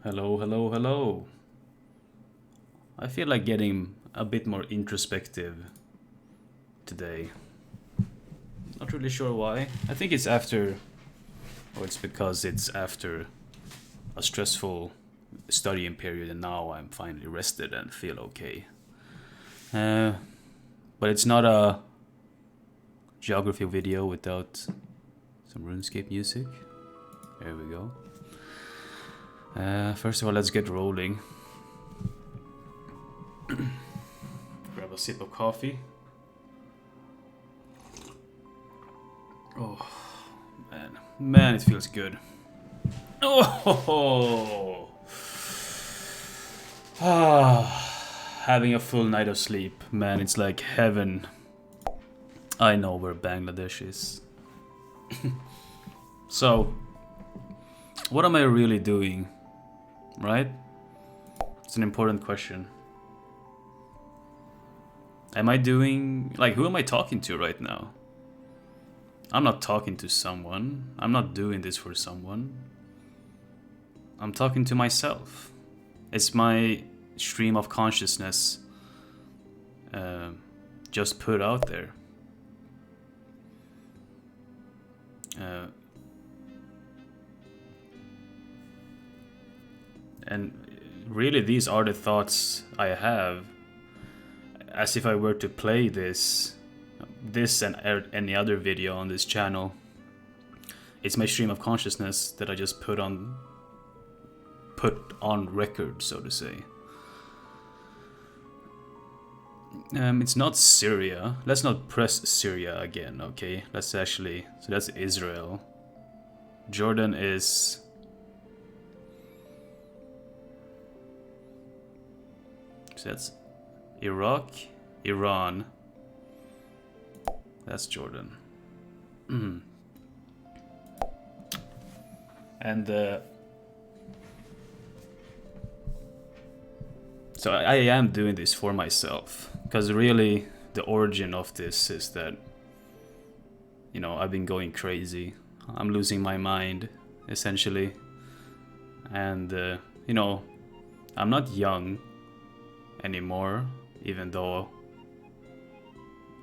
Hello, hello, hello. I feel like getting a bit more introspective today. Not really sure why. I think it's after, or it's because it's after a stressful studying period and now I'm finally rested and feel okay. Uh, but it's not a geography video without some RuneScape music. There we go. First of all, let's get rolling. Grab a sip of coffee. Oh, man, it feels good. Oh, having a full night of sleep, man, it's like heaven. I know where Bangladesh is. So, what am I really doing, right? It's an important question. Am I doing, like, who am I talking to right now? I'm not talking to someone. I'm not doing this for someone. I'm talking to myself. It's my stream of consciousness just put out there. And really, these are the thoughts I have. As if I were to play this and any other video on this channel. It's my stream of consciousness that I just put on record, so to say. It's not Syria. Let's not press Syria again, okay? Let's actually... So that's Israel. Jordan is... So that's Iraq, Iran. That's Jordan. And so I am doing this for myself, because really the origin of this is that, you know, I've been going crazy. I'm losing my mind, essentially. And, you know, I'm not young anymore, even though,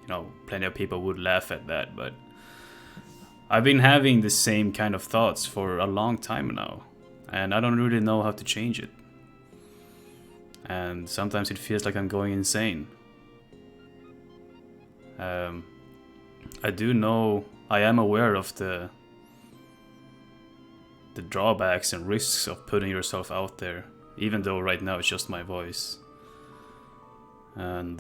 you know, plenty of people would laugh at that, but I've been having the same kind of thoughts for a long time now, and I don't really know how to change it. And sometimes it feels like I'm going insane. I do know, I am aware of the drawbacks and risks of putting yourself out there, even though right now it's just my voice. And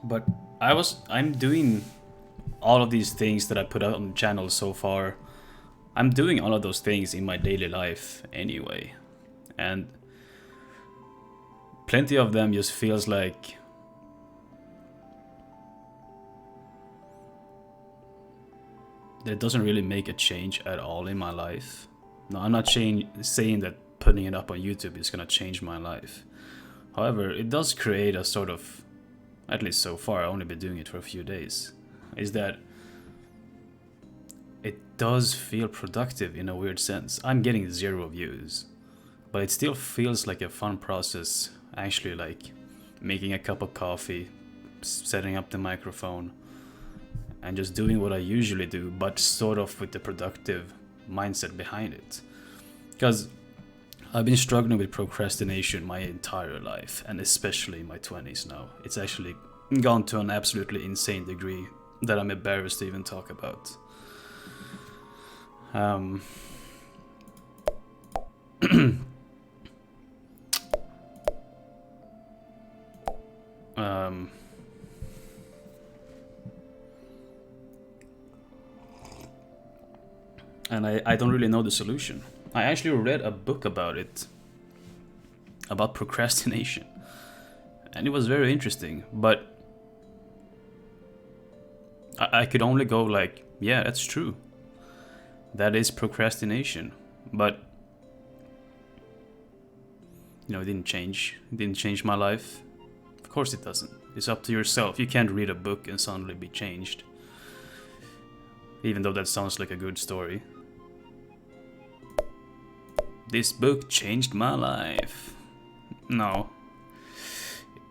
but I'm doing all of these things that I put out on the channel so far. I'm doing all of those things in my daily life anyway. And plenty of them just feels like that it doesn't really make a change at all in my life. No, I'm not saying that putting it up on YouTube is gonna change my life. However, it does create a sort of, at least so far, I've only been doing it for a few days, is that it does feel productive in a weird sense. I'm getting 0 views, but it still feels like a fun process, actually, like making a cup of coffee, setting up the microphone, and just doing what I usually do, but sort of with the productive mindset behind it. Because I've been struggling with procrastination my entire life, and especially in my 20s now. It's actually gone to an absolutely insane degree that I'm embarrassed to even talk about. And I don't really know the solution. I actually read a book about it, about procrastination, and it was very interesting, but I could only go like, yeah, that's true. That is procrastination. But, you know, it didn't change. It didn't change my life. Of course it doesn't. It's up to yourself. You can't read a book and suddenly be changed. Even though that sounds like a good story. This book changed my life. No.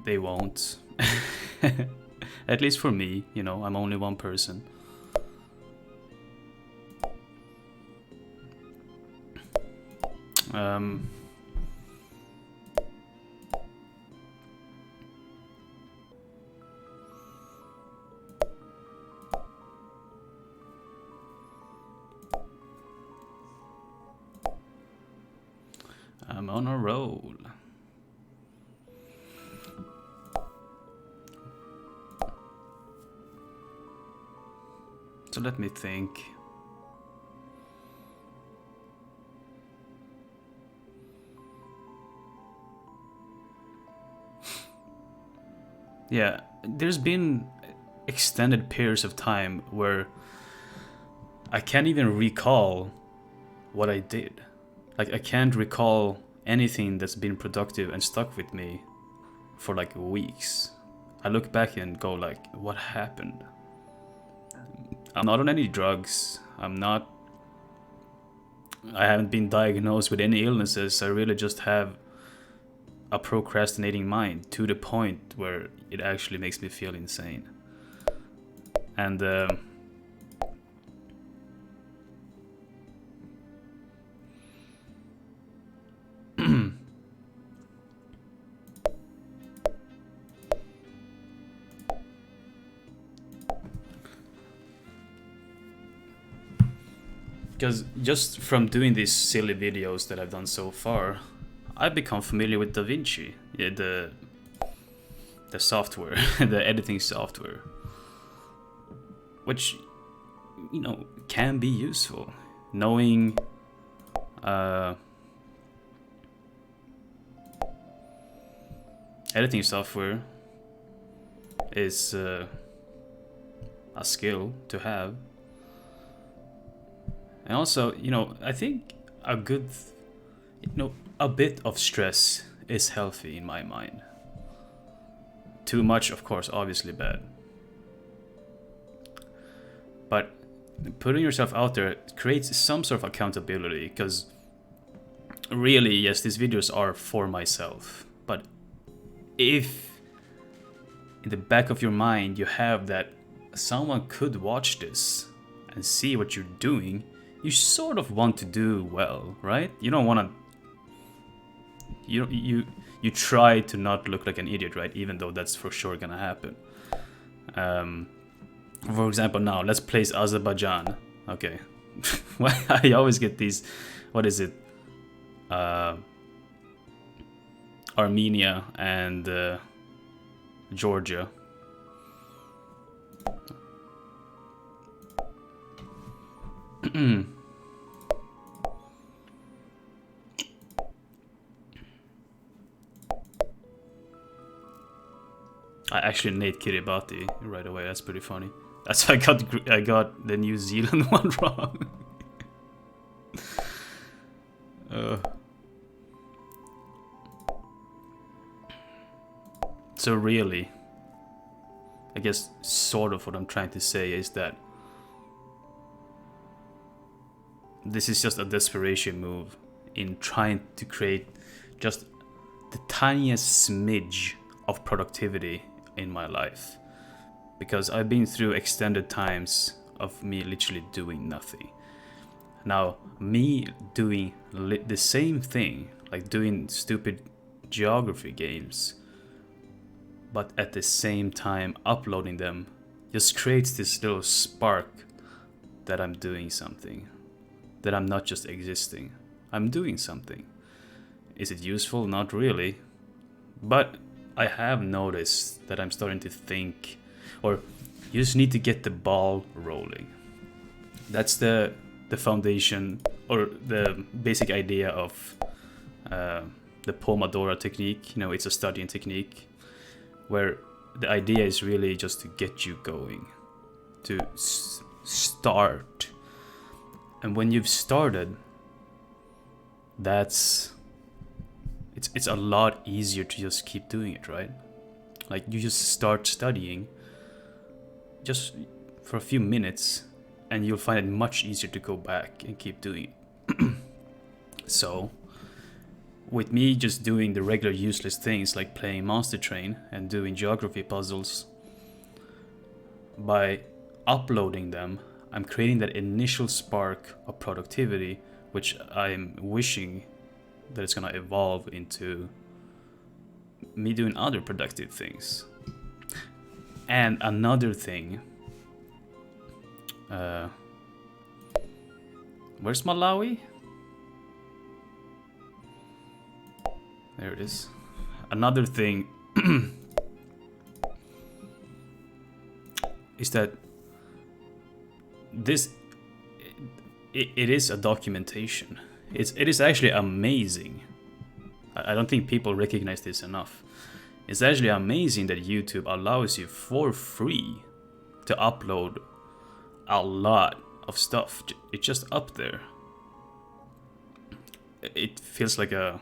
They won't. At least for me, you know, I'm only one person. I'm on a roll. So let me think. Yeah, there's been extended periods of time where I can't even recall what I did. Like, I can't recall anything that's been productive and stuck with me for like weeks. I look back and go like, what happened? I'm not on any drugs. I haven't been diagnosed with any illnesses. I really just have a procrastinating mind to the point where it actually makes me feel insane. And because just from doing these silly videos that I've done so far, I've become familiar with DaVinci, the software, the editing software, which, you know, can be useful. Knowing editing software is a skill to have. And also, you know, I think a bit of stress is healthy in my mind. Too much, of course, obviously bad. But putting yourself out there creates some sort of accountability, because really, yes, these videos are for myself. But if in the back of your mind you have that someone could watch this and see what you're doing, you sort of want to do well, right? You don't want to... You try to not look like an idiot, right? Even though that's for sure gonna happen. For example, now, let's place Azerbaijan. Okay. I always get these... What is it? Armenia and Georgia. I actually Nate Kiribati right away. That's pretty funny. That's why I got the New Zealand one wrong. So really, I guess sort of what I'm trying to say is that this is just a desperation move in trying to create just the tiniest smidge of productivity in my life. Because I've been through extended times of me literally doing nothing. Now, me doing the same thing, like doing stupid geography games, but at the same time uploading them, just creates this little spark that I'm doing something. That I'm not just existing. I'm doing something. Is it useful? Not really. But I have noticed that I'm starting to think, or you just need to get the ball rolling. That's the foundation, or the basic idea of the Pomodoro technique. You know, it's a studying technique where the idea is really just to get you going. to start. And when you've started, it's a lot easier to just keep doing it, right? Like you just start studying just for a few minutes and you'll find it much easier to go back and keep doing it. So with me just doing the regular useless things like playing Monster Train and doing geography puzzles, by uploading them, I'm creating that initial spark of productivity, which I'm wishing that it's gonna evolve into me doing other productive things. And another thing, where's Malawi? There it is. Another thing is that it is a documentation. It is actually amazing. I don't think people recognize this enough. It's actually amazing that YouTube allows you for free to upload a lot of stuff. It's just up there. It feels like an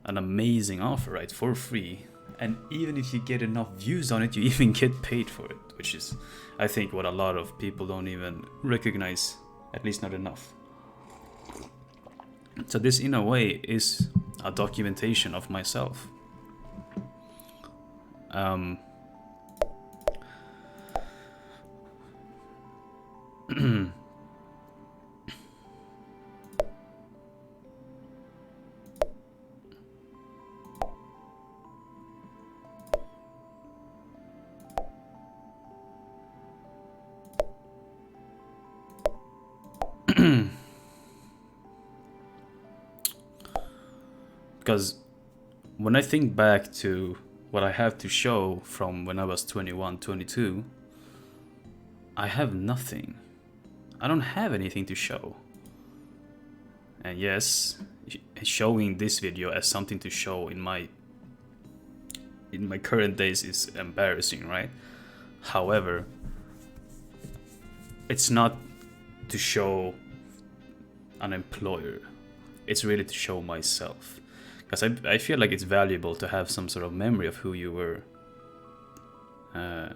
amazing offer, right? For free. And even if you get enough views on it, you even get paid for it, which is, I think, what a lot of people don't even recognize, at least not enough. So this, in a way, is a documentation of myself. Because when I think back to what I have to show from when I was 21, 22, I have nothing. I don't have anything to show. And yes, showing this video as something to show in my current days is embarrassing, right? However, it's not to show an employer. It's really to show myself. Because I feel like it's valuable to have some sort of memory of who you were. And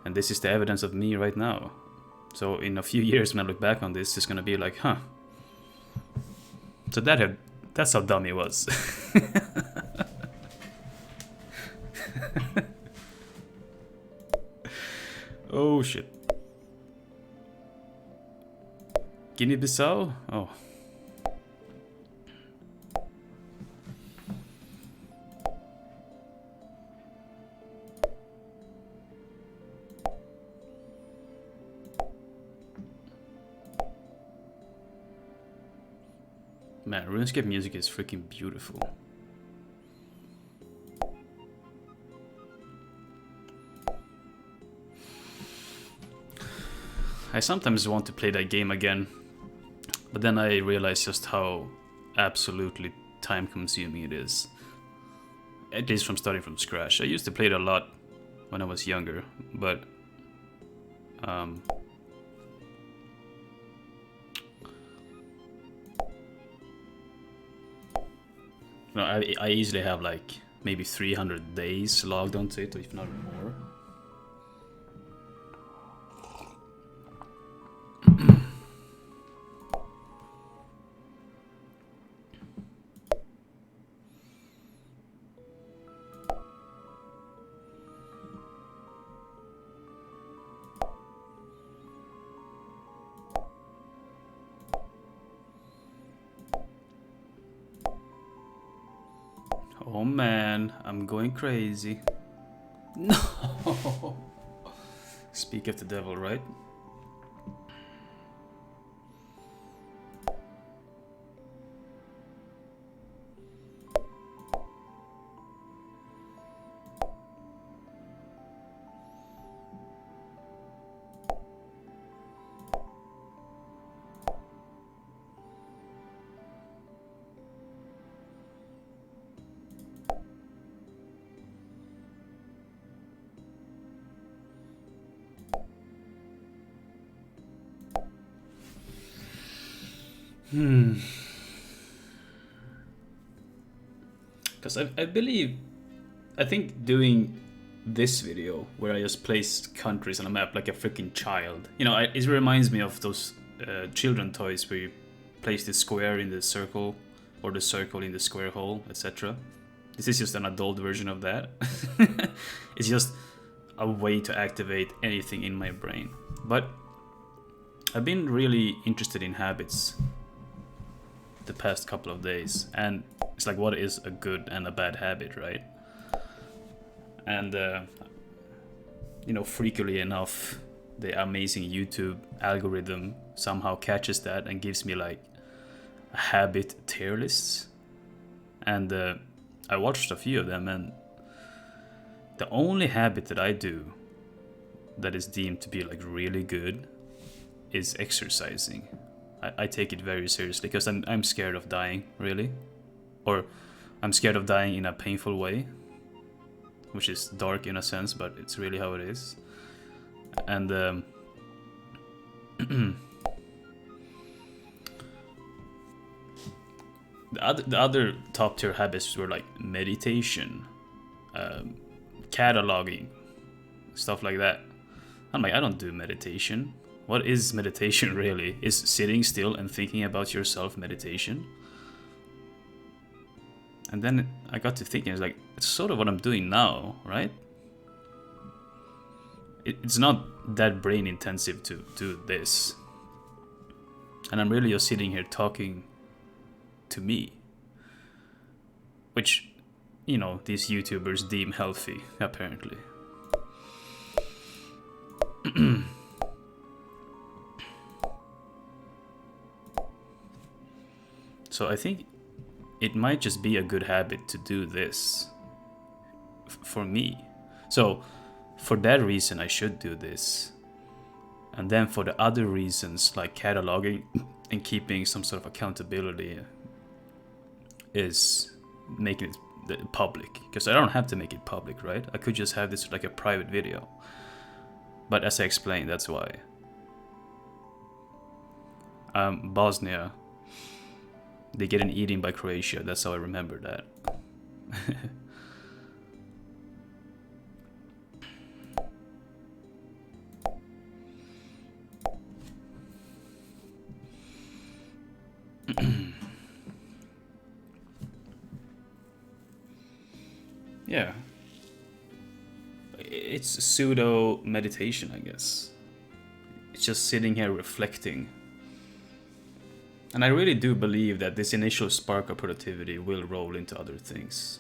this is the evidence of me right now. So in a few years when I look back on this, it's gonna be like, huh. So that's how dumb he was. Oh shit. Guinea-Bissau? Oh. Man, RuneScape music is freaking beautiful. I sometimes want to play that game again, but then I realize just how absolutely time-consuming it is. At least from starting from scratch. I used to play it a lot when I was younger, but no, I easily have like maybe 300 days logged onto it, if not more. Oh man, I'm going crazy. No! Speak of the devil, right? Because I think doing this video where I just placed countries on a map like a freaking child. You know, it reminds me of those children toys where you place the square in the circle or the circle in the square hole, etc. This is just an adult version of that. It's just a way to activate anything in my brain. But I've been really interested in habits the past couple of days, and it's like, what is a good and a bad habit, right? And you know, freakily enough, the amazing YouTube algorithm somehow catches that and gives me like a habit tier lists. And I watched a few of them, and the only habit that I do that is deemed to be like really good is exercising. I take it very seriously because I'm scared of dying, really. Or I'm scared of dying in a painful way, which is dark in a sense, but it's really how it is. And the other top tier habits were like meditation, cataloging, stuff like that. I'm like, I don't do meditation. What is meditation really? Is sitting still and thinking about yourself meditation? And then I got to thinking, it's like, it's sort of what I'm doing now, right? It's not that brain intensive to do this. And I'm really just sitting here talking to me. Which, you know, these YouTubers deem healthy, apparently. So I think it might just be a good habit to do this for me. So for that reason, I should do this. And then for the other reasons, like cataloging and keeping some sort of accountability, is making it public. Because I don't have to make it public, right? I could just have this like a private video. But as I explained, that's why. Bosnia, they get an eating by Croatia. That's how I remember that. Yeah. It's pseudo meditation, I guess. It's just sitting here reflecting. And I really do believe that this initial spark of productivity will roll into other things.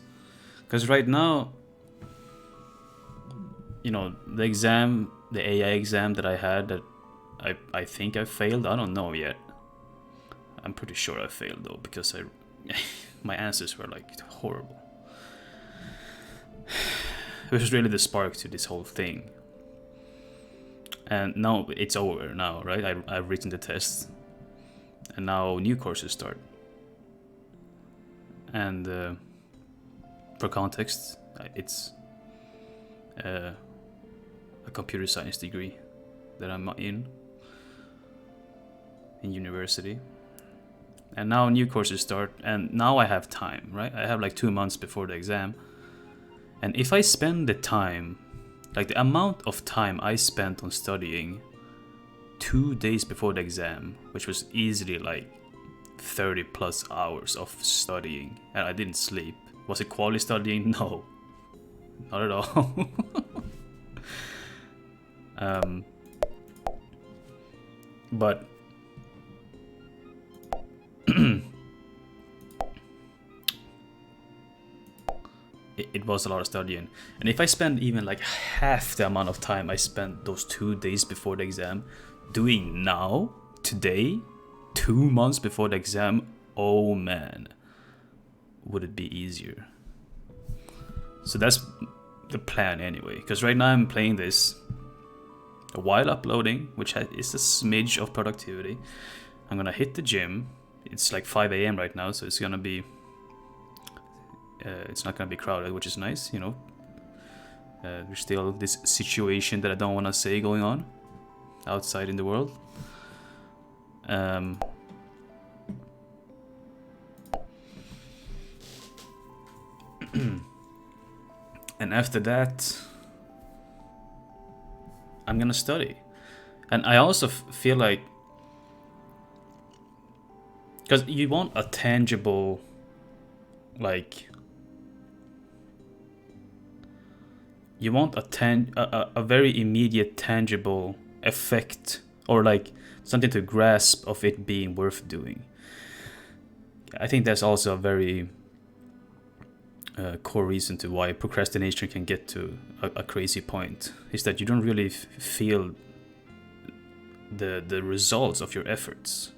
Because right now, you know, the exam, the AI exam that I had, that I think I failed, I don't know yet. I'm pretty sure I failed though, because my answers were like horrible. Which was really the spark to this whole thing. And now it's over now, right? I've written the test. And now new courses start. And for context, it's a computer science degree that I'm in university. And now new courses start, and now I have time, right? I have like 2 months before the exam. And if I spend the time, like the amount of time I spent on studying 2 days before the exam, which was easily like 30 plus hours of studying, and I didn't sleep. Was it quality studying? No, not at all. But it was a lot of studying. And if I spend even like half the amount of time I spent those 2 days before the exam doing now, today, 2 months before the exam, oh man, would it be easier? So that's the plan anyway. Because right now I'm playing this while uploading, which is a smidge of productivity. I'm gonna hit the gym. It's like 5 a.m. right now, so it's gonna be it's not gonna be crowded, which is nice, you know. There's still this situation that I don't want to say going on outside in the world. And after that, I'm gonna study. And I also feel like, because you want a tangible, like, you want a very immediate, tangible effect, or like something to grasp of it being worth doing. I think that's also a very core reason to why procrastination can get to a crazy point, is that you don't really feel the results of your efforts,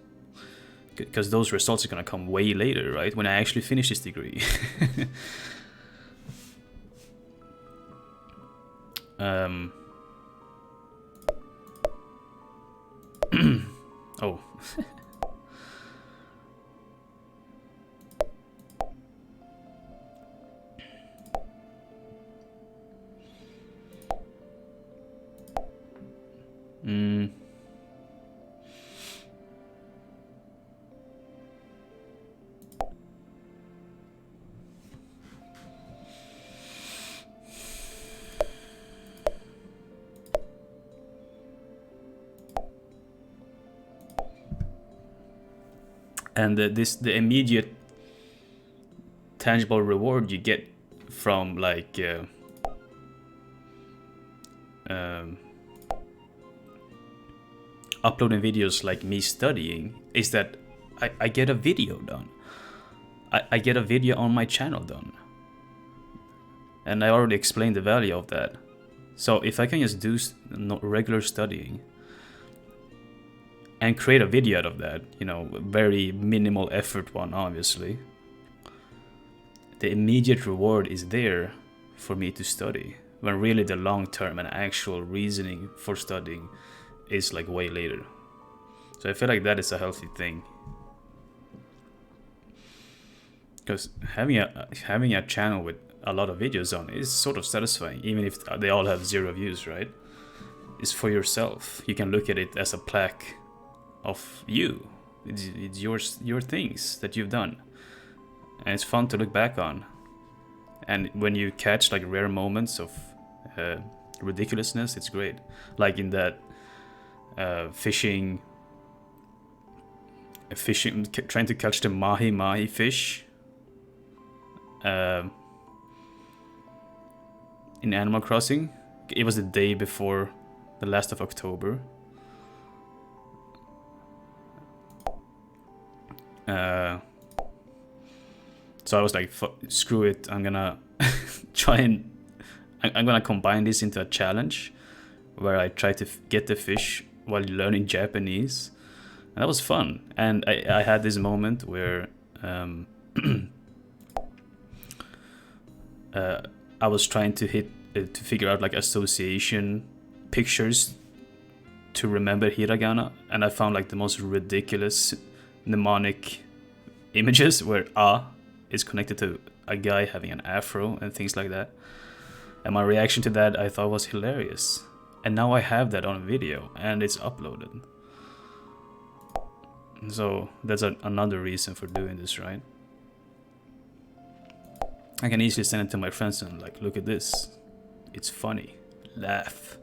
because those results are gonna come way later, right? When I actually finish this degree. Oh. And the immediate tangible reward you get from like uploading videos like me studying is that I get a video done. I get a video on my channel done. And I already explained the value of that. So if I can just do regular studying and create a video out of that, you know, very minimal effort one, obviously, the immediate reward is there for me to study, when really the long term and actual reasoning for studying is like way later. So I feel like that is a healthy thing, because having a channel with a lot of videos on is sort of satisfying, even if they all have 0 views, right? It's for yourself. You can look at it as a plaque of you. It's your things that you've done, and it's fun to look back on. And when you catch like rare moments of ridiculousness, it's great. Like in that fishing, trying to catch the mahi fish in Animal Crossing. It was the day before the last of October. So I was like, screw it, I'm gonna I'm gonna combine this into a challenge where I try to get the fish while learning Japanese. And that was fun. And I had this moment where I was trying to figure out like association pictures to remember hiragana, and I found like the most ridiculous mnemonic images where "a" is connected to a guy having an afro and things like that. And my reaction to that I thought was hilarious. And now I have that on video and it's uploaded. So that's another reason for doing this, right? I can easily send it to my friends and like, look at this. It's funny. Laugh.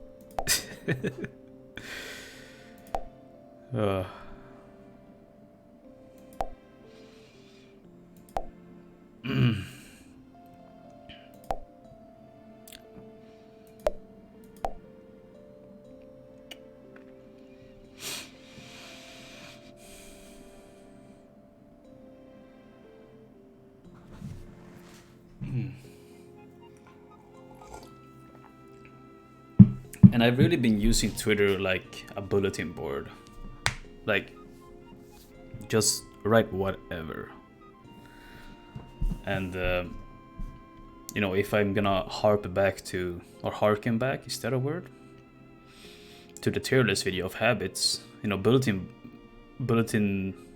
And I've really been using Twitter like a bulletin board. Like, just write whatever. And, you know, if I'm gonna harken back, is that a word? To the tier list video of habits, you know, bulletin,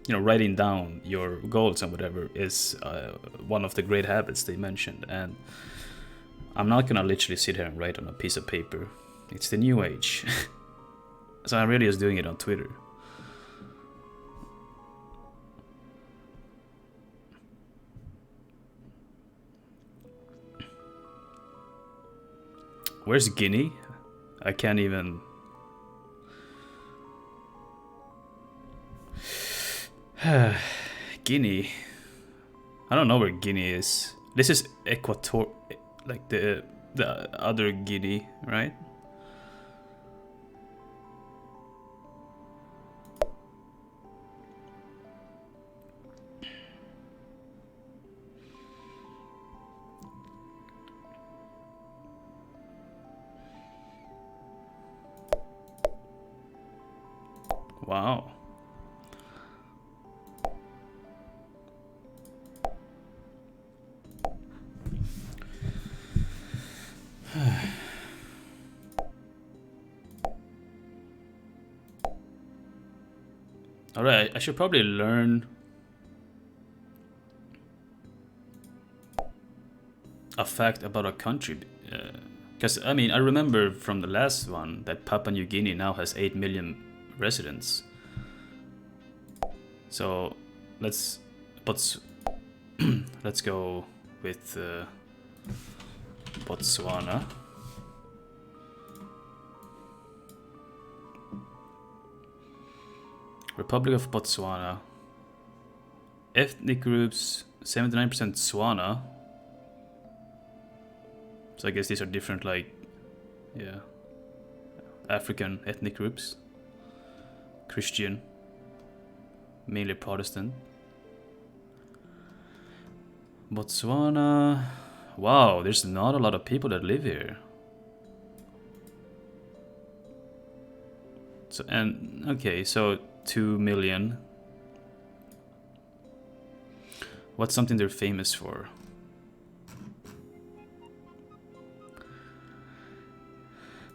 you know, writing down your goals and whatever is one of the great habits they mentioned. And I'm not gonna literally sit here and write on a piece of paper. It's the new age. So I'm really just doing it on Twitter. Where's Guinea? I can't even... Guinea. I don't know where Guinea is. This is Equator... like the other Guinea, right? Wow. Alright, I should probably learn a fact about a country. Because, I mean, I remember from the last one that Papua New Guinea now has 8 million residents. So, let's go with Botswana. Republic of Botswana. Ethnic groups, 79% Tswana. So I guess these are different, like, yeah, African ethnic groups. Christian, mainly Protestant. Botswana. Wow, there's not a lot of people that live here. So, and okay, so 2 million. What's something they're famous for?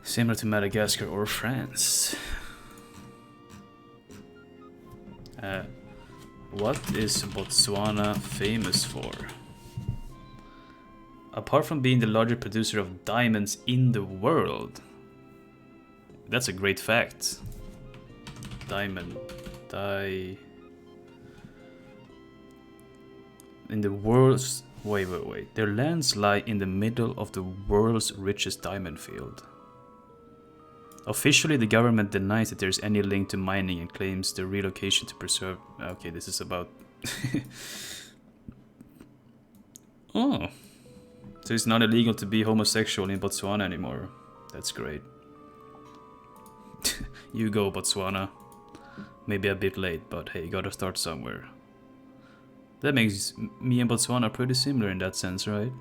Similar to Madagascar or France. What is Botswana famous for? Apart from being the largest producer of diamonds in the world. That's a great fact. In the world's... Wait. Their lands lie in the middle of the world's richest diamond field. Officially, the government denies that there's any link to mining and claims the relocation to preserve... Okay, this is about... Oh. So it's not illegal to be homosexual in Botswana anymore. That's great. You go, Botswana. Maybe a bit late, but hey, gotta start somewhere. That makes me and Botswana pretty similar in that sense, right?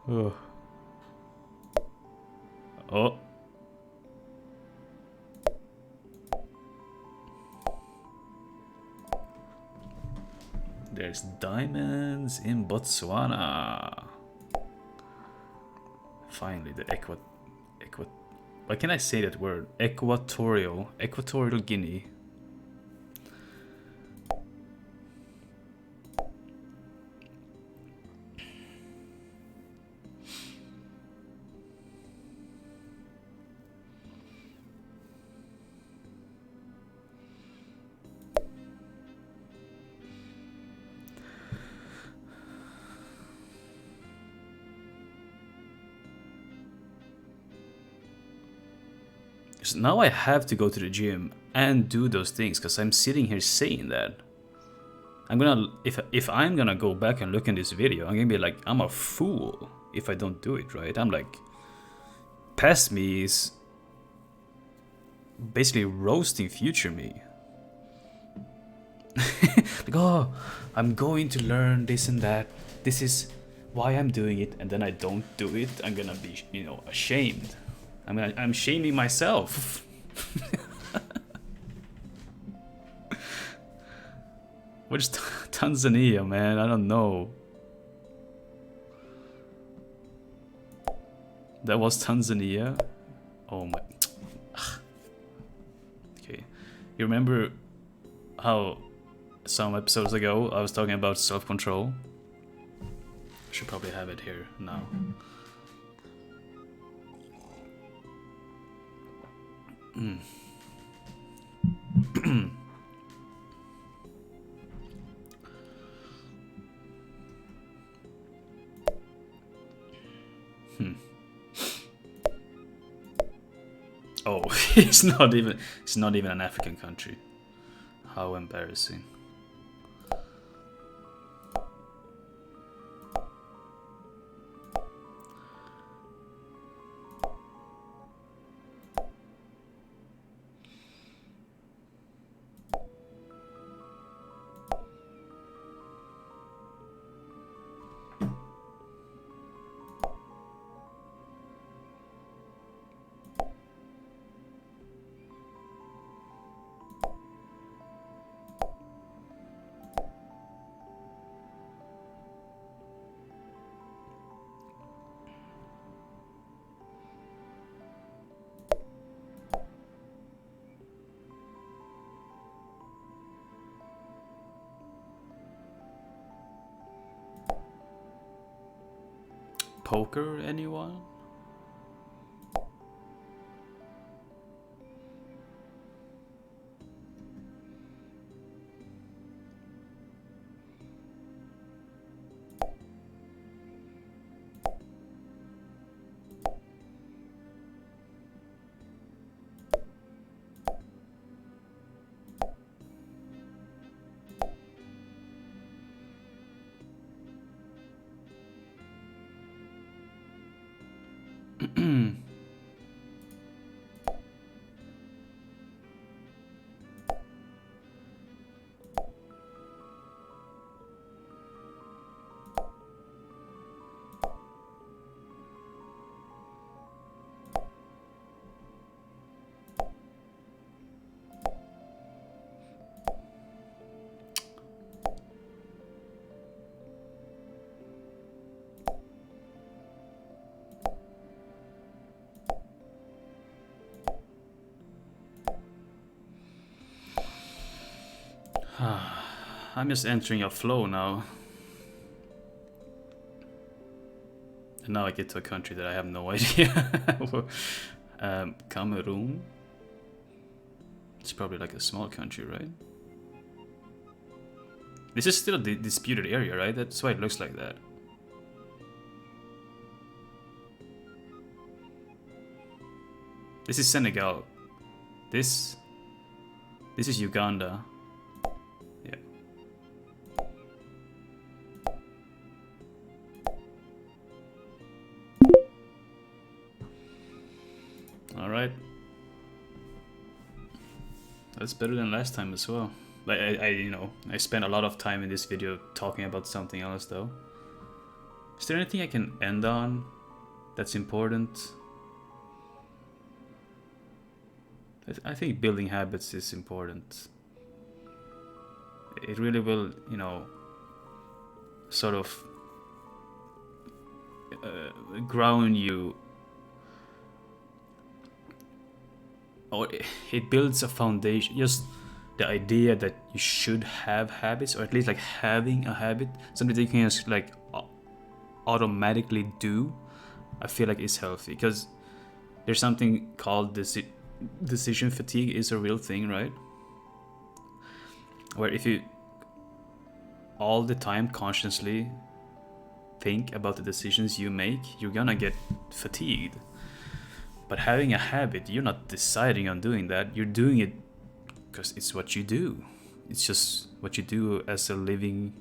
Oh. Oh. There's diamonds in Botswana. Finally, the why can I say that word? Equatorial Guinea. So now I have to go to the gym and do those things because I'm sitting here saying that. I'm gonna, if I'm gonna go back and look in this video, I'm gonna be like, I'm a fool if I don't do it, right? I'm like, past me is basically roasting future me. Like, oh, I'm going to learn this and that. This is why I'm doing it, and then I don't do it. I'm gonna be, you know, ashamed. I'm shaming myself. Where's Tanzania, man? I don't know. That was Tanzania? Oh my... Okay. You remember how some episodes ago I was talking about self-control? I should probably have it here now. Oh, it's not even an African country. How embarrassing. Poker, anyone? I'm just entering a flow now. And now I get to a country that I have no idea. Cameroon? It's probably like a small country, right? This is still a disputed area, right? That's why it looks like that. This is Senegal. This is Uganda. Yeah. All right. That's better than last time as well. Like I spent a lot of time in this video talking about something else though. Is there anything I can end on that's important? I think building habits is important. It really will, sort of ground you, or it builds a foundation. Just the idea that you should have habits, or at least like having a habit, something that you can just like automatically do, I feel like is healthy, because there's something called decision fatigue is a real thing, right? Where if you all the time consciously think about the decisions you make, you're gonna get fatigued. But having a habit, you're not deciding on doing that, you're doing it because it's what you do. It's just what you do as a living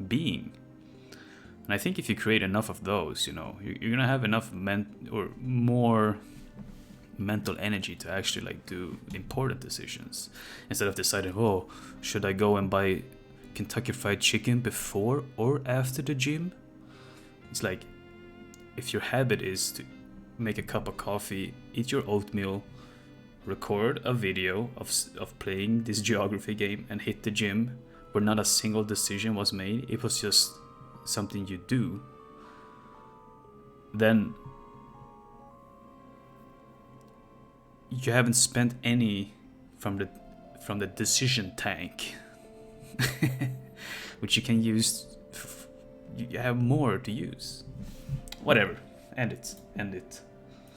being. And I think if you create enough of those, you're gonna have enough more mental energy to actually like do important decisions, instead of deciding, oh, should I go and buy Kentucky Fried Chicken before or after the gym? It's like, if your habit is to make a cup of coffee, eat your oatmeal, record a video of playing this geography game, and hit the gym, where not a single decision was made, it was just something you do, then you haven't spent any from the decision tank, which you can use. You have more to use. Whatever. End it.